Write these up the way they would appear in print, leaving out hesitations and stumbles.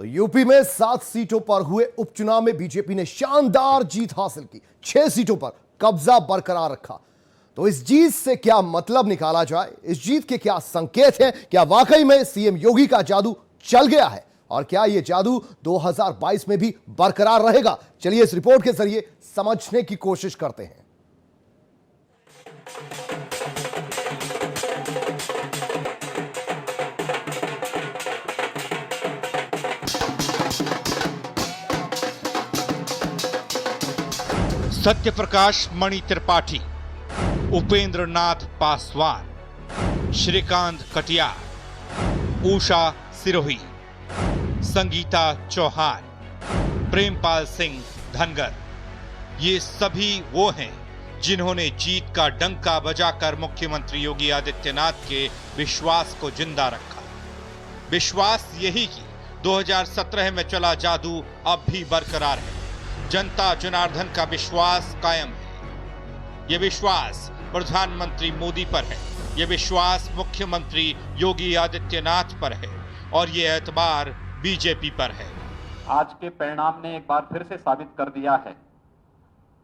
तो यूपी में 7 सीटों पर हुए उपचुनाव में बीजेपी ने शानदार जीत हासिल की। 6 सीटों पर कब्जा बरकरार रखा। तो इस जीत से क्या मतलब निकाला जाए, इस जीत के क्या संकेत हैं? क्या वाकई में सीएम योगी का जादू चल गया है और क्या यह जादू 2022 में भी बरकरार रहेगा? चलिए इस रिपोर्ट के जरिए समझने की कोशिश करते हैं। सत्यप्रकाश मणि त्रिपाठी, उपेंद्र नाथ पासवान, श्रीकांत कटियार, उषा सिरोही, संगीता चौहान, प्रेमपाल सिंह धनगर, ये सभी वो हैं जिन्होंने जीत का डंका बजाकर मुख्यमंत्री योगी आदित्यनाथ के विश्वास को जिंदा रखा। विश्वास यही कि 2017 में चला जादू अब भी बरकरार है। जनता जनार्दन का विश्वास कायम है। यह विश्वास प्रधानमंत्री मोदी पर है, यह विश्वास मुख्यमंत्री योगी आदित्यनाथ पर है और यह एतबार बीजेपी पर है। आज के परिणाम ने एक बार फिर से साबित कर दिया है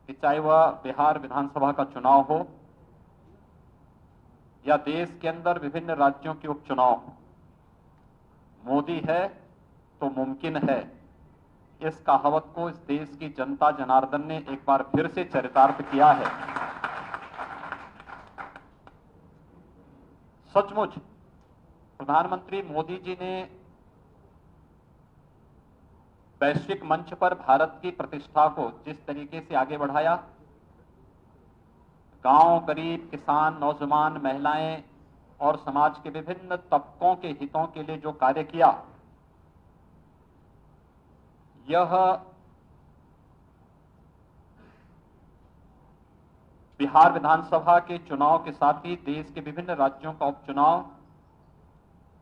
कि चाहे वह बिहार विधानसभा का चुनाव हो या देश के अंदर विभिन्न राज्यों के उपचुनाव, मोदी है तो मुमकिन है, इस कहावत को इस देश की जनता जनार्दन ने एक बार फिर से चरितार्थ किया है। सचमुच प्रधानमंत्री मोदी जी ने वैश्विक मंच पर भारत की प्रतिष्ठा को जिस तरीके से आगे बढ़ाया, गांव, गरीब, किसान, नौजवान, महिलाएं और समाज के विभिन्न तबकों के हितों के लिए जो कार्य किया, यह बिहार विधानसभा के चुनाव के साथ ही देश के विभिन्न राज्यों का उपचुनाव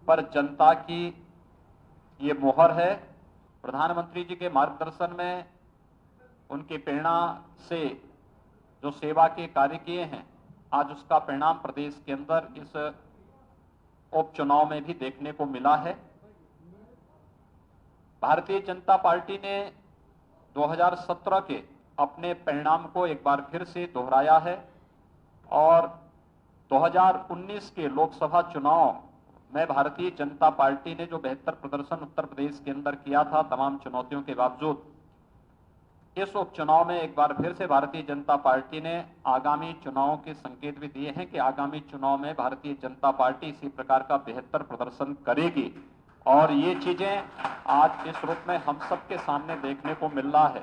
पर जनता की ये मोहर है। प्रधानमंत्री जी के मार्गदर्शन में, उनके प्रेरणा से जो सेवा के कार्य किए हैं, आज उसका परिणाम प्रदेश के अंदर इस उपचुनाव में भी देखने को मिला है। भारतीय जनता पार्टी ने 2017 के अपने परिणाम को एक बार फिर से दोहराया है और 2019 के लोकसभा चुनाव में भारतीय जनता पार्टी ने जो बेहतर प्रदर्शन उत्तर प्रदेश के अंदर किया था तमाम चुनौतियों के बावजूद, इस उपचुनाव में एक बार फिर से भारतीय जनता पार्टी ने आगामी चुनावों के संकेत भी दिए हैं कि आगामी चुनाव में भारतीय जनता पार्टी इसी प्रकार का बेहतर प्रदर्शन करेगी और ये चीजें आज इस रूप में हम सबके सामने देखने को मिल रहा है।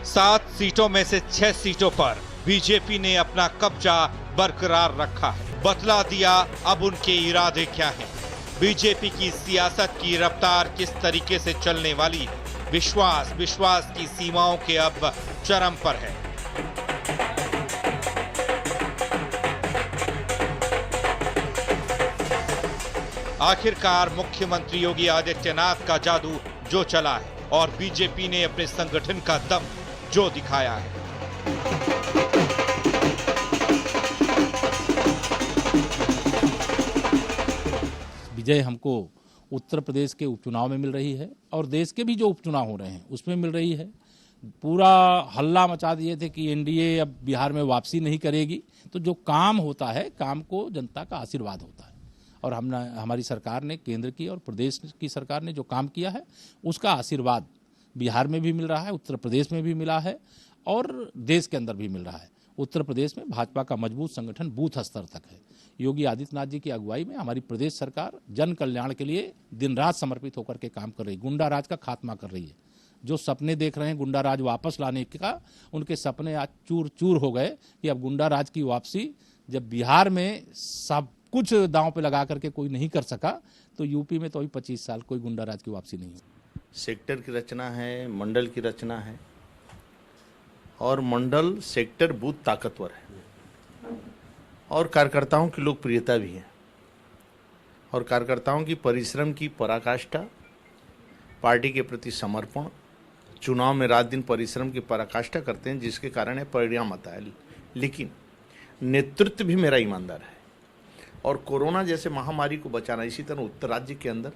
7 सीटों में से 6 सीटों पर बीजेपी ने अपना कब्जा बरकरार रखा है। बतला दिया अब उनके इरादे क्या हैं। बीजेपी की सियासत की रफ्तार किस तरीके से चलने वाली है। विश्वास की सीमाओं के अब चरम पर है। आखिरकार मुख्यमंत्री योगी आदित्यनाथ का जादू जो चला है और बीजेपी ने अपने संगठन का दम जो दिखाया है। विजय हमको उत्तर प्रदेश के उपचुनाव में मिल रही है और देश के भी जो उपचुनाव हो रहे हैं उसमें मिल रही है। पूरा हल्ला मचा दिए थे कि एनडीए अब बिहार में वापसी नहीं करेगी, तो जो काम होता है, काम को जनता का आशीर्वाद होता है और हमारी सरकार ने, केंद्र की और प्रदेश की सरकार ने जो काम किया है उसका आशीर्वाद बिहार में भी मिल रहा है, उत्तर प्रदेश में भी मिला है और देश के अंदर भी मिल रहा है। उत्तर प्रदेश में भाजपा का मजबूत संगठन बूथ स्तर तक है। योगी आदित्यनाथ जी की अगुवाई में हमारी प्रदेश सरकार जन कल्याण के लिए दिन रात समर्पित होकर के काम कर रही है। गुंडा राज का खात्मा कर रही है। जो सपने देख रहे हैं गुंडा राज वापस लाने का, उनके सपने आज चूर चूर हो गए कि अब गुंडा राज की वापसी, जब बिहार में सब कुछ दांव पे लगा करके कोई नहीं कर सका, तो यूपी में तो अभी 25 साल कोई गुंडा राज की वापसी नहीं है। सेक्टर की रचना है, मंडल की रचना है और मंडल सेक्टर बूथ ताकतवर है और कार्यकर्ताओं की लोकप्रियता भी है और कार्यकर्ताओं की परिश्रम की पराकाष्ठा, पार्टी के प्रति समर्पण, चुनाव में रात दिन परिश्रम की पराकाष्ठा करते हैं, जिसके कारण यह परिणाम आता है। लेकिन नेतृत्व भी मेरा ईमानदार है और कोरोना जैसे महामारी को बचाना, इसी तरह उत्तर राज्य के अंदर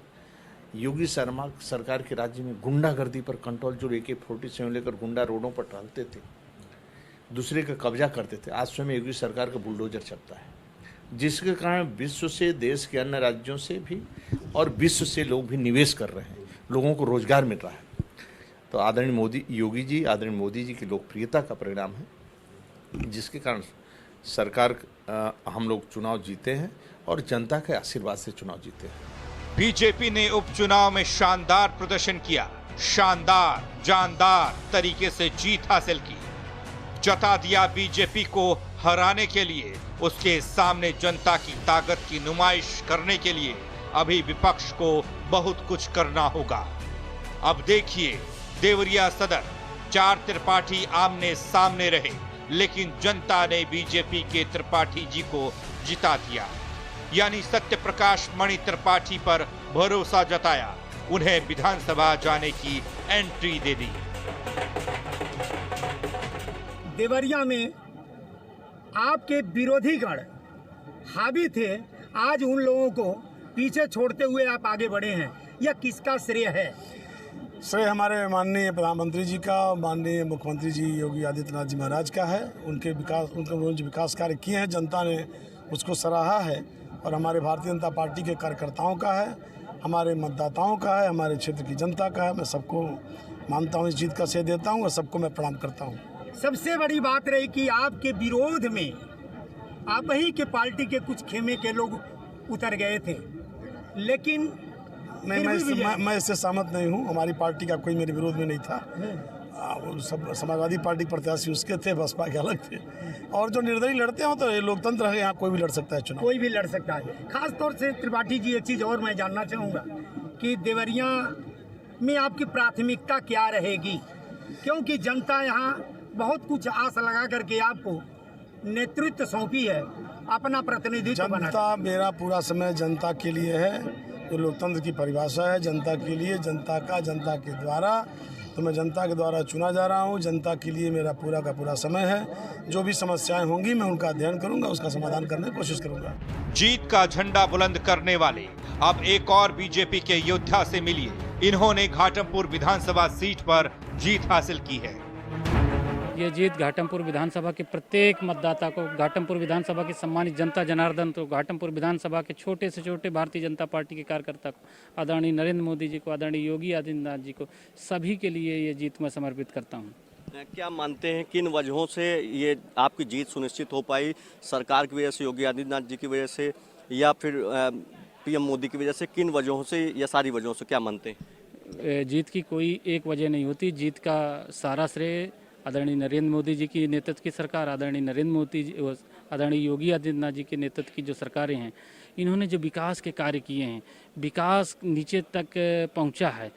योगी शर्मा सरकार के राज्य में गुंडागर्दी पर कंट्रोल, जो AK-47 लेकर गुंडा रोडों पर टहलते थे, दूसरे का कब्जा करते थे, आज स्वयं योगी सरकार का बुलडोजर चलता है, जिसके कारण विश्व से, देश के अन्य राज्यों से भी और विश्व से लोग भी निवेश कर रहे हैं, लोगों को रोजगार मिल रहा है। तो आदरणीय मोदी जी की लोकप्रियता का परिणाम है, जिसके कारण सरकार हम लोग चुनाव जीते हैं और जनता के आशीर्वाद से चुनाव जीते हैं। बीजेपी ने उपचुनाव में शानदार प्रदर्शन किया, शानदार जानदार तरीके से जीत हासिल की, जता दिया बीजेपी को हराने के लिए उसके सामने जनता की ताकत की नुमाइश करने के लिए अभी विपक्ष को बहुत कुछ करना होगा। अब देखिए, देवरिया सदर 4 त्रिपाठी आमने सामने रहे, लेकिन जनता ने बीजेपी के त्रिपाठी जी को जिता दिया, यानी सत्य प्रकाश मणि त्रिपाठी पर भरोसा जताया, उन्हें विधानसभा जाने की एंट्री दे दी। देवरिया में आपके विरोधी गण हावी थे, आज उन लोगों को पीछे छोड़ते हुए आप आगे बढ़े हैं, यह किसका श्रेय है? श्रेय हमारे माननीय प्रधानमंत्री जी का, माननीय मुख्यमंत्री जी योगी आदित्यनाथ जी महाराज का है। उनके जो विकास कार्य किए हैं, जनता ने उसको सराहा है, और हमारे भारतीय जनता पार्टी के कार्यकर्ताओं का है, हमारे मतदाताओं का है, हमारे क्षेत्र की जनता का है। मैं सबको मानता हूँ, इस जीत का श्रेय देता हूँ और सबको मैं प्रणाम करता हूँ। सबसे बड़ी बात रही कि आपके विरोध में आप ही के पार्टी के कुछ खेमे के लोग उतर गए थे, लेकिन मैं इससे सहमत नहीं हूँ। हमारी पार्टी का कोई मेरे विरोध में नहीं था। सब समाजवादी पार्टी प्रत्याशी उसके थे, बसपा के अलग थे, और जो निर्दलीय लड़ते हो तो ये लोकतंत्र है, यहाँ कोई भी लड़ सकता है चुनाव, कोई भी लड़ सकता है। खास तौर से त्रिपाठी जी, एक चीज़ और मैं जानना चाहूँगा कि देवरिया में आपकी प्राथमिकता क्या रहेगी, क्योंकि जनता यहाँ बहुत कुछ आस लगा करके आपको नेतृत्व सौंपी है, अपना प्रतिनिधित्व बना। जनता, मेरा पूरा समय जनता के लिए है, जो लोकतंत्र की परिभाषा है, जनता के लिए, जनता का, जनता के द्वारा। तो मैं जनता के द्वारा चुना जा रहा हूँ, जनता के लिए मेरा पूरा का पूरा समय है। जो भी समस्याएं होंगी मैं उनका अध्ययन करूंगा, उसका समाधान करने की कोशिश करूंगा। जीत का झंडा बुलंद करने वाले अब एक और बीजेपी के योद्धा से मिलिए। इन्होंने घाटमपुर विधानसभा सीट पर जीत हासिल की है। ये जीत घाटमपुर विधानसभा के प्रत्येक मतदाता को, घाटमपुर विधानसभा के सम्मानित जनता जनार्दन तो घाटमपुर विधानसभा के छोटे से छोटे भारतीय जनता पार्टी के कार्यकर्ता को, आदरणीय नरेंद्र मोदी जी को, आदरणीय योगी आदित्यनाथ जी को, सभी के लिए ये जीत मैं समर्पित करता हूँ। क्या मानते हैं किन वजहों से ये आपकी जीत सुनिश्चित हो पाई? सरकार की वजह से, योगी आदित्यनाथ जी की वजह से, या फिर PM मोदी की वजह से? किन वजहों से या सारी वजहों से, क्या मानते हैं? जीत की कोई एक वजह नहीं होती। जीत का सारा श्रेय आदरणीय नरेंद्र मोदी जी की नेतृत्व की सरकार, आदरणीय नरेंद्र मोदी जी, आदरणीय योगी आदित्यनाथ जी के नेतृत्व की जो सरकारें हैं, इन्होंने जो विकास के कार्य किए हैं, विकास नीचे तक पहुंचा है,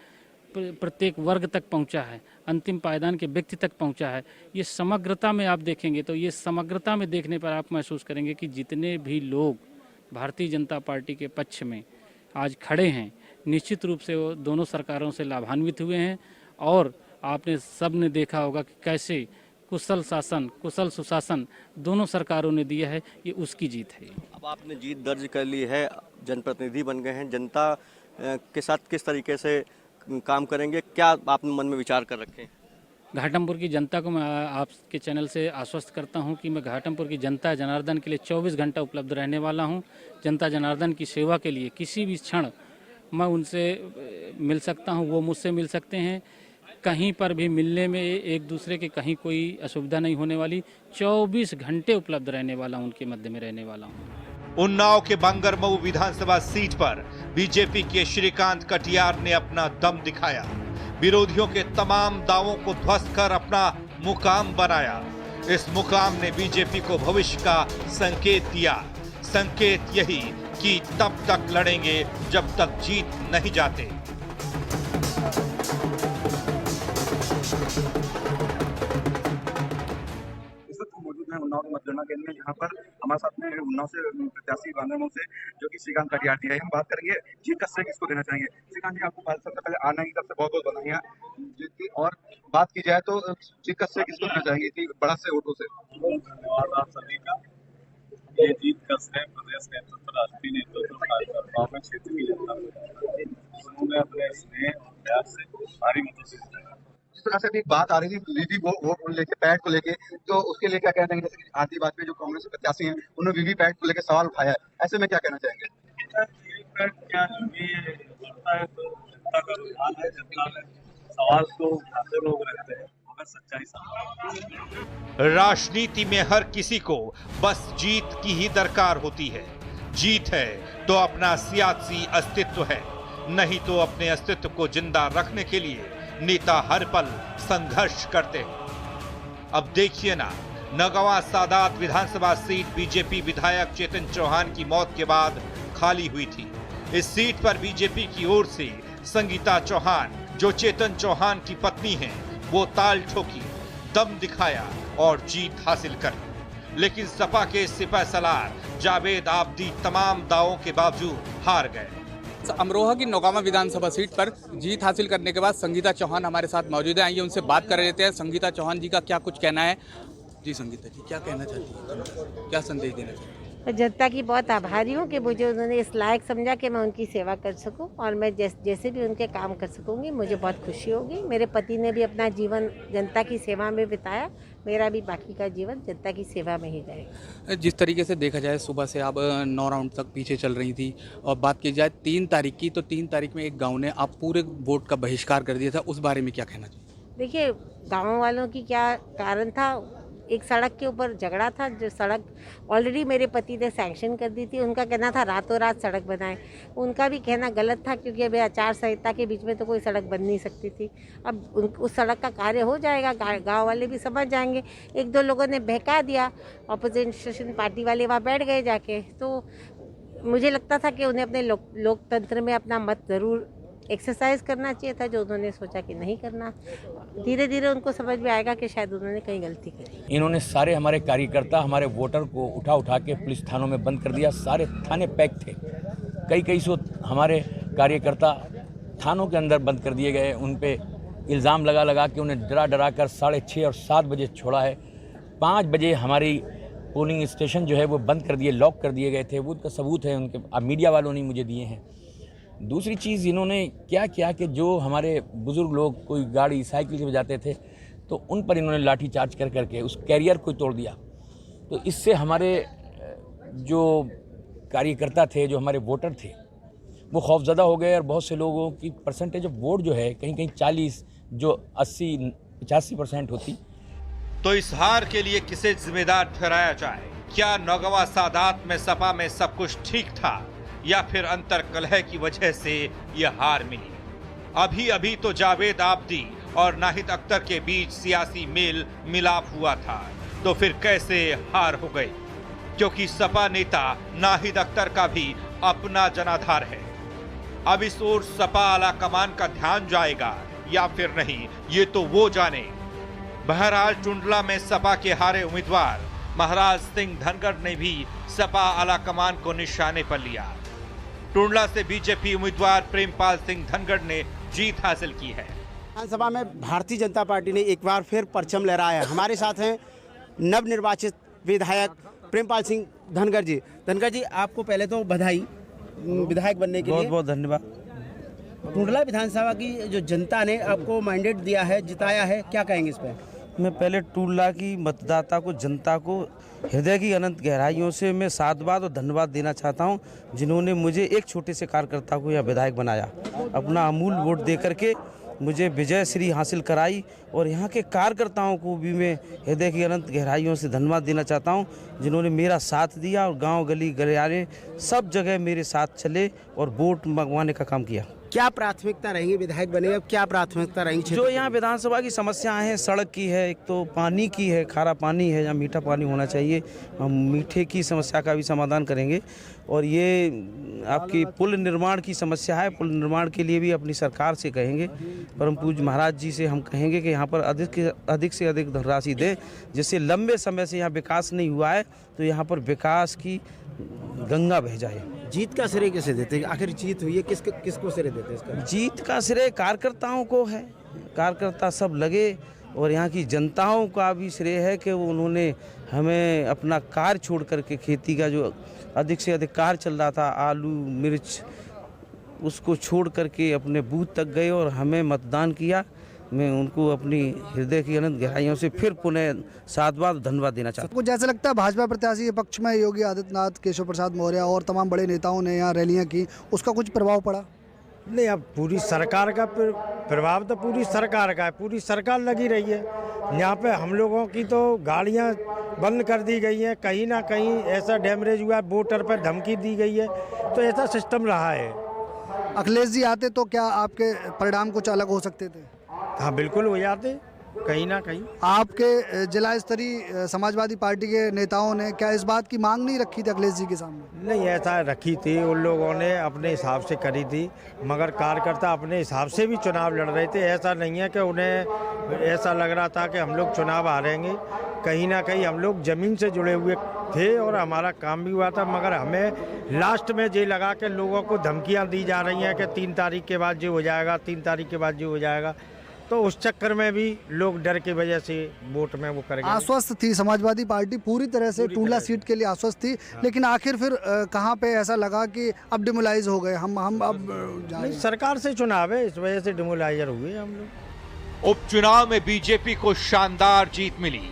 प्रत्येक वर्ग तक पहुंचा है, अंतिम पायदान के व्यक्ति तक पहुंचा है। ये समग्रता में आप देखेंगे तो ये समग्रता में देखने पर आप महसूस करेंगे कि जितने भी लोग भारतीय जनता पार्टी के पक्ष में आज खड़े हैं, निश्चित रूप से वो दोनों सरकारों से लाभान्वित हुए हैं। और आपने सब ने देखा होगा कि कैसे कुशल शासन, कुशल सुशासन दोनों सरकारों ने दिया है, ये उसकी जीत है। अब आपने जीत दर्ज कर ली है, जनप्रतिनिधि बन गए हैं, जनता के साथ किस तरीके से काम करेंगे, क्या आपने मन में विचार कर रखे हैं? घाटमपुर की जनता को मैं आपके चैनल से आश्वस्त करता हूं कि मैं घाटमपुर की जनता जनार्दन के लिए 24 घंटा उपलब्ध रहने वाला हूं। जनता जनार्दन की सेवा के लिए किसी भी क्षण मैं उनसे मिल सकता हूं, वो मुझसे मिल सकते हैं। कहीं पर भी मिलने में एक दूसरे के कहीं कोई असुविधा नहीं होने वाली। 24 घंटे उपलब्ध रहने वाला हूं, उनके मध्य में रहने वाला हूं। उन्नाव के बांगरमऊ विधानसभा सीट पर बीजेपी के श्रीकांत कटियार ने अपना दम दिखाया, विरोधियों के तमाम दावों को ध्वस्त कर अपना मुकाम बनाया। इस मुकाम ने बीजेपी को भविष्य का संकेत दिया। संकेत यही कि तब तक लड़ेंगे जब तक जीत नहीं जाते। उन्नाव के मतगणना केंद्र में, यहाँ पर हमारे साथ में उन्नाव से प्रत्याशी बांगरमऊ से जो कि श्रीकांत कटियार जी है। हम बात करेंगे जीत का श्रेय किसको देना चाहेंगे। श्रीकांत जी, आपको सबसे पहले आने की तरफ से बहुत बहुत बधाइयाँ जीत की। और बात की जाए तो जीत का श्रेय किसको देना चाहेंगे इतनी बड़ा से वोटों से? धन्यवाद आप सभी का। ये जीत का श्रेय प्रदेश नेतृत्व, राष्ट्रीय नेतृत्व, कार्यकर्ताओं में, क्षेत्रीय जनता उन्होंने अपने स्नेह और प्यार से भारी मतों से जिताया। जिस तरह से भी बात आ रही थी वीवी वोट को लेके, पैट को लेके, तो उसके लिए क्या कहना चाहेंगे? जैसे कि आरती वाजपेयी जो कांग्रेस के प्रत्याशी हैं, उन्होंने वीवी पैट को लेके सवाल उठाया है, ऐसे में क्या कहना चाहेंगे? वीवीपैट क्या जो भी ये होता है तो जनता का रुझान है, जनता में सवाल तो उठाते लोग रहते हैं, मगर सच्चाई सामने। राजनीति में हर किसी को बस जीत की ही दरकार होती है। जीत है तो अपना सियासी अस्तित्व है, नहीं तो अपने अस्तित्व को जिंदा रखने के लिए नेता हर पल संघर्ष करते हैं। अब देखिए ना, नगवा सादात विधानसभा सीट बीजेपी विधायक चेतन चौहान की मौत के बाद खाली हुई थी। इस सीट पर बीजेपी की ओर से संगीता चौहान, जो चेतन चौहान की पत्नी हैं, वो ताल ठोकी, दम दिखाया और जीत हासिल करी। लेकिन सपा के सिपहसालार जावेद आबदी तमाम दावों के बावजूद हार गए। अमरोहा की नौगावा विधानसभा सीट पर जीत हासिल करने के बाद संगीता चौहान हमारे साथ मौजूद है। आइए उनसे बात कर लेते हैं। संगीता चौहान जी का क्या कुछ कहना है? जी संगीता जी, क्या कहना चाहती है, क्या संदेश देना चाहती है? जनता की बहुत आभारी हूँ कि मुझे उन्होंने इस लायक समझा कि मैं उनकी सेवा कर सकूं और मैं जैसे भी उनके काम कर सकूंगी, मुझे बहुत खुशी होगी। मेरे पति ने भी अपना जीवन जनता की सेवा में बिताया, मेरा भी बाकी का जीवन जनता की सेवा में ही जाएगा। जिस तरीके से देखा जाए, सुबह से आप 9 राउंड तक पीछे चल रही थी और बात की जाए 3 तारीख की, तो 3 तारीख में एक गाँव ने आप पूरे वोट का बहिष्कार कर दिया था, उस बारे में क्या कहना चाहिए? देखिए, गाँव वालों की क्या कारण था, एक सड़क के ऊपर झगड़ा था। जो सड़क ऑलरेडी मेरे पति ने सैंक्शन कर दी थी, उनका कहना था रातों रात सड़क बनाएं। उनका भी कहना गलत था, क्योंकि अभी आचार संहिता के बीच में तो कोई सड़क बन नहीं सकती थी। अब उस सड़क का कार्य हो जाएगा, गांव वाले भी समझ जाएंगे। 1-2 लोगों ने बहका दिया, ऑपोजिशन पार्टी वाले वहाँ बैठ गए जाके। तो मुझे लगता था कि उन्हें अपने लोकतंत्र में अपना मत ज़रूर एक्सरसाइज करना चाहिए था, जो उन्होंने सोचा कि नहीं करना। धीरे धीरे उनको समझ में आएगा कि शायद उन्होंने कहीं गलती करी। इन्होंने सारे हमारे कार्यकर्ता, हमारे वोटर को उठा के पुलिस थानों में बंद कर दिया। सारे थाने पैक थे, कई सौ हमारे कार्यकर्ता थानों के अंदर बंद कर दिए गए। उन पे इल्ज़ाम लगा के उन्हें डरा कर 6:30 और 7 बजे छोड़ा है। 5 बजे हमारी पोलिंग स्टेशन जो है वो बंद कर दिए, लॉक कर दिए गए थे। वो उसका सबूत है उनके, अब मीडिया वालों ने मुझे दिए हैं। दूसरी चीज़ इन्होंने क्या किया कि जो हमारे बुज़ुर्ग लोग कोई गाड़ी साइकिल से बजाते थे, तो उन पर इन्होंने लाठी चार्ज करके उस कैरियर को तोड़ दिया। तो इससे हमारे जो कार्यकर्ता थे, जो हमारे वोटर थे, वो खौफज़दा हो गए और बहुत से लोगों की परसेंटेज ऑफ वोट जो है कहीं 40, जो 80-85% होती। तो इस हार के लिए किसे जिम्मेदार ठहराया जाए? क्या नौगवा सादात में सपा में सब कुछ ठीक था, या फिर अंतर कलह की वजह से यह हार मिली? अभी तो जावेद आबदी और नाहिद अख्तर के बीच सियासी मेल मिलाप हुआ था, तो फिर कैसे हार हो गई? क्योंकि सपा नेता नाहिद अख्तर का भी अपना जनाधार है। अब इस ओर सपा आला कमान का ध्यान जाएगा या फिर नहीं, ये तो वो जाने। बहरहाल टुंडला में सपा के हारे उम्मीदवार महाराज सिंह धनगढ़ ने भी सपा आला कमान को निशाने पर लिया। टुंडला से बीजेपी उम्मीदवार प्रेमपाल सिंह धनगढ़ ने जीत हासिल की है। विधानसभा में भारतीय जनता पार्टी ने एक बार फिर परचम लहराया। हमारे साथ हैं नवनिर्वाचित विधायक प्रेमपाल सिंह धनगढ़ जी। धनगढ़ जी, आपको पहले तो बधाई विधायक बनने के लिए। बहुत बहुत धन्यवाद। टुंडला विधानसभा की जो जनता ने आपको मैंडेट दिया है, जिताया है, क्या कहेंगे इस पर? मैं पहले टुंडला की मतदाता को, जनता को हृदय की अनंत गहराइयों से मैं साधुवाद और धन्यवाद देना चाहता हूं, जिन्होंने मुझे एक छोटे से कार्यकर्ता को यह विधायक बनाया। अपना अमूल वोट दे करके मुझे विजय श्री हासिल कराई, और यहाँ के कार्यकर्ताओं को भी मैं हृदय की अनंत गहराइयों से धन्यवाद देना चाहता हूँ, जिन्होंने मेरा साथ दिया और गांव गली गलियारे सब जगह मेरे साथ चले और वोट मंगवाने का काम किया। क्या प्राथमिकता रहेंगी विधायक बने, अब क्या प्राथमिकता रहेंगी? जो यहाँ विधानसभा की समस्याएं हैं, सड़क की है, एक तो पानी की है, खारा पानी है या मीठा पानी होना चाहिए। हम मीठे की समस्या का भी समाधान करेंगे, और ये आपकी पुल निर्माण की समस्या है, पुल निर्माण के लिए भी अपनी सरकार से कहेंगे, परम पूज्य महाराज जी से हम कहेंगे कि यहाँ पर अधिक से अधिक धनराशि दें, जिससे लंबे समय से यहाँ विकास नहीं हुआ है, तो यहाँ पर विकास की गंगा बह जाए। जीत का श्रेय किसे देते हैं? आखिर जीत हुई है, किसको श्रेय देते हैं इसका? जीत का श्रेय कार्यकर्ताओं को है, कार्यकर्ता सब लगे, और यहाँ की जनताओं का भी श्रेय है कि उन्होंने हमें अपना कार्य छोड़ करके खेती का जो अधिक से अधिक कार्य चल रहा था, आलू मिर्च उसको छोड़ करके अपने बूथ तक गए और हमें मतदान किया। मैं उनको अपनी हृदय की अनंत गहराइयों से फिर पुनः साधुवाद धन्यवाद देना चाहता हूँ। कुछ जैसे लगता है भाजपा प्रत्याशी के पक्ष में योगी आदित्यनाथ, केशव प्रसाद मौर्य और तमाम बड़े नेताओं ने यहाँ रैलियाँ की, उसका कुछ प्रभाव पड़ा? नहीं, अब पूरी सरकार का प्रभाव तो पूरी सरकार का है, पूरी सरकार लगी रही है। यहाँ पे हम लोगों की तो गाड़ियाँ बंद कर दी गई हैं, कहीं ना कहीं ऐसा डैमेज हुआ, वोटर पर धमकी दी गई है, तो ऐसा सिस्टम रहा है। अखिलेश जी आते तो क्या आपके परिणाम कुछ अलग हो सकते थे? हाँ बिल्कुल हो जाते, कहीं ना कहीं। आपके जिला स्तरीय समाजवादी पार्टी के नेताओं ने क्या इस बात की मांग नहीं रखी थी अखिलेश जी के सामने? नहीं, ऐसा रखी थी, उन लोगों ने अपने हिसाब से करी थी, मगर कार्यकर्ता अपने हिसाब से भी चुनाव लड़ रहे थे। ऐसा नहीं है कि उन्हें ऐसा लग रहा था कि हम लोग चुनाव हारेंगे। कहीं ना कहीं हम लोग ज़मीन से जुड़े हुए थे और हमारा काम भी हुआ था, मगर हमें लास्ट में ये लगा कि लोगों को धमकियाँ दी जा रही हैं कि 3 तारीख के बाद जो हो जाएगा, 3 तारीख के बाद जो हो जाएगा, तो उस चक्कर में भी लोग डर की वजह से वोट में वो करेंगे। आश्वस्त थी समाजवादी पार्टी पूरी तरह से, टूला सीट के लिए आश्वस्त थी, लेकिन आखिर फिर कहाँ पे ऐसा लगा कि अब डिमोलाइज हो गए, हम अब नहीं, सरकार से चुनाव है, इस वजह से डिमोलाइजर हुए हम लोग। उपचुनाव में बीजेपी को शानदार जीत मिली।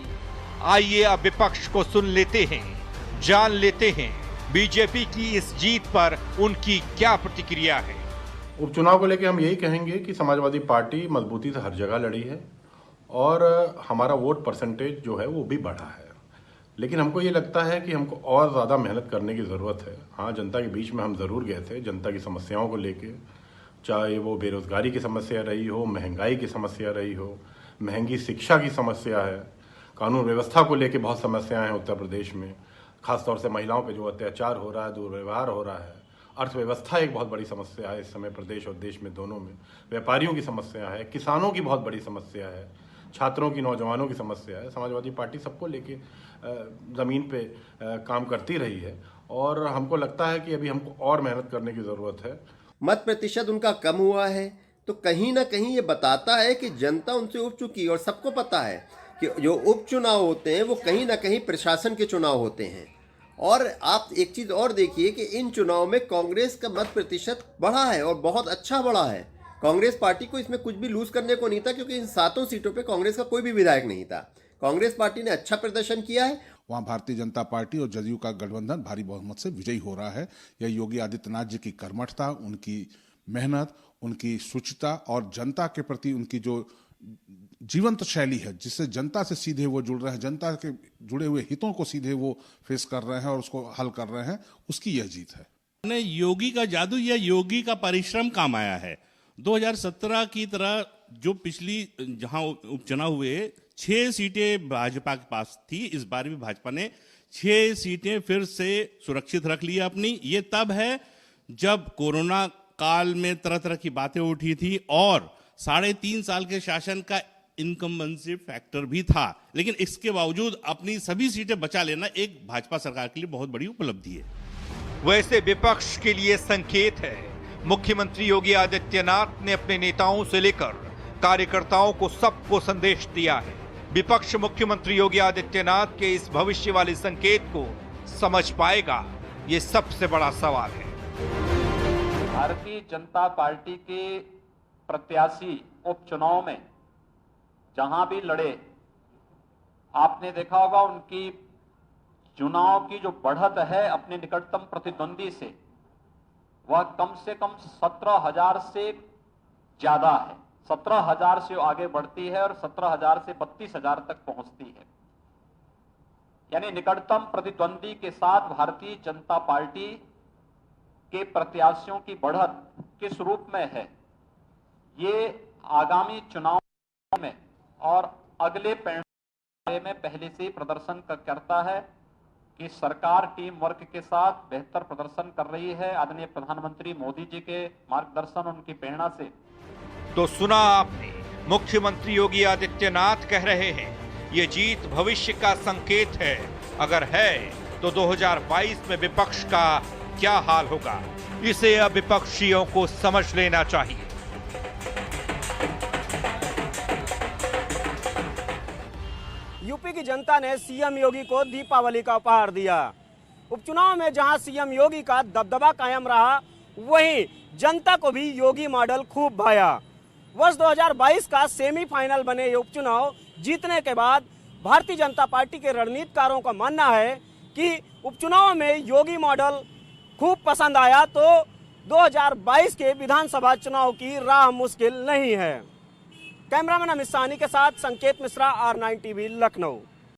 आइए अब विपक्ष को सुन लेते हैं, जान लेते हैं बीजेपी की इस जीत पर उनकी क्या प्रतिक्रिया है। उपचुनाव को लेकर हम यही कहेंगे कि समाजवादी पार्टी मजबूती से हर जगह लड़ी है और हमारा वोट परसेंटेज जो है वो भी बढ़ा है, लेकिन हमको ये लगता है कि हमको और ज़्यादा मेहनत करने की ज़रूरत है। हाँ, जनता के बीच में हम ज़रूर गए थे, जनता की समस्याओं को लेके, चाहे वो बेरोज़गारी की समस्या रही हो, महंगाई की समस्या रही हो, महंगी शिक्षा की समस्या है, कानून व्यवस्था को लेके बहुत समस्याएं हैं उत्तर प्रदेश में, खासतौर से महिलाओं पे जो अत्याचार हो रहा है, दुर्व्यवहार हो रहा है, अर्थव्यवस्था एक बहुत बड़ी समस्या है इस समय प्रदेश और देश में दोनों में, व्यापारियों की समस्या है, किसानों की बहुत बड़ी समस्या है, छात्रों की, नौजवानों की समस्या है। समाजवादी पार्टी सबको लेके ज़मीन पे काम करती रही है और हमको लगता है कि अभी हमको और मेहनत करने की ज़रूरत है। मत प्रतिशत उनका कम हुआ है तो कहीं ना कहीं ये बताता है कि जनता उनसे उब चुकी, और सबको पता है कि जो उपचुनाव होते हैं वो कहीं ना कहीं प्रशासन के चुनाव होते हैं। और आप एक चीज़ और देखिए कि इन चुनाव में कांग्रेस का मत प्रतिशत बढ़ा है और बहुत अच्छा बढ़ा है। कांग्रेस पार्टी को इसमें कुछ भी लूज करने को नहीं था, क्योंकि इन 7 सीटों पे कांग्रेस का कोई भी विधायक नहीं था। कांग्रेस पार्टी ने अच्छा प्रदर्शन किया है। वहाँ भारतीय जनता पार्टी और जदयू का गठबंधन भारी बहुमत से विजयी हो रहा है। यह योगी आदित्यनाथ जी की कर्मठता, उनकी मेहनत, उनकी शुचिता और जनता के प्रति उनकी जो जीवंत शैली है, जिससे जनता से सीधे वो जुड़ रहे हैं, जनता के जुड़े हुए हितों को सीधे वो फेस कर रहे हैं और उसको हल कर रहे हैं, उसकी यह जीत है। योगी का जादू या योगी का परिश्रम काम आया है। 2017 की तरह जो पिछली जहां उपचुनाव हुए 6 सीटें भाजपा के पास थी, इस बार भी भाजपा ने 6 सीटें फिर से सुरक्षित रख ली अपनी। ये तब है जब कोरोना काल में तरह तरह की बातें उठी थी और 3.5 साल के शासन का इनकम्बेंसी फैक्टर भी था, लेकिन इसके बावजूद अपनी सभी सीटें बचा लेना एक भाजपा सरकार के लिए बहुत बड़ी उपलब्धि है। वैसे विपक्ष के लिए संकेत है। मुख्यमंत्री योगी आदित्यनाथ ने अपने नेताओं से लेकर कार्यकर्ताओं को सबको संदेश दिया है। विपक्ष मुख्यमंत्री योगी आदित्यनाथ के इस भविष्य वाले संकेत को समझ पाएगा, ये सबसे बड़ा सवाल है। भारतीय जनता पार्टी के प्रत्याशी उपचुनाव में जहां भी लड़े, आपने देखा होगा उनकी चुनाव की जो बढ़त है अपने निकटतम प्रतिद्वंदी से, वह कम से कम 17,000 से ज्यादा है। 17,000 से आगे बढ़ती है और 17,000 से 32,000 तक पहुंचती है। यानी निकटतम प्रतिद्वंदी के साथ भारतीय जनता पार्टी के प्रत्याशियों की बढ़त किस रूप में है, ये आगामी चुनाव में और अगले परिणाम में पहले से ही प्रदर्शन करता है कि सरकार टीम वर्क के साथ बेहतर प्रदर्शन कर रही है। आदरणीय प्रधानमंत्री मोदी जी के मार्गदर्शन, उनकी प्रेरणा से। तो सुना आपने, मुख्यमंत्री योगी आदित्यनाथ कह रहे हैं ये जीत भविष्य का संकेत है। अगर है तो 2022 में विपक्ष का क्या हाल होगा, इसे अब विपक्षियों को समझ लेना चाहिए। यूपी की जनता ने सीएम योगी को दीपावली का उपहार दिया। उपचुनाव में जहां सीएम योगी का दबदबा कायम रहा, वहीं जनता को भी योगी मॉडल खूब भाया। वर्ष 2022 का सेमीफाइनल बने ये उपचुनाव जीतने के बाद भारतीय जनता पार्टी के रणनीतिकारों का मानना है कि उपचुनाव में योगी मॉडल खूब पसंद आया तो 2022 के विधानसभा चुनाव की राह मुश्किल नहीं है। कैमरामैन अमित साहनी के साथ संकेत मिश्रा, R9 TV, लखनऊ।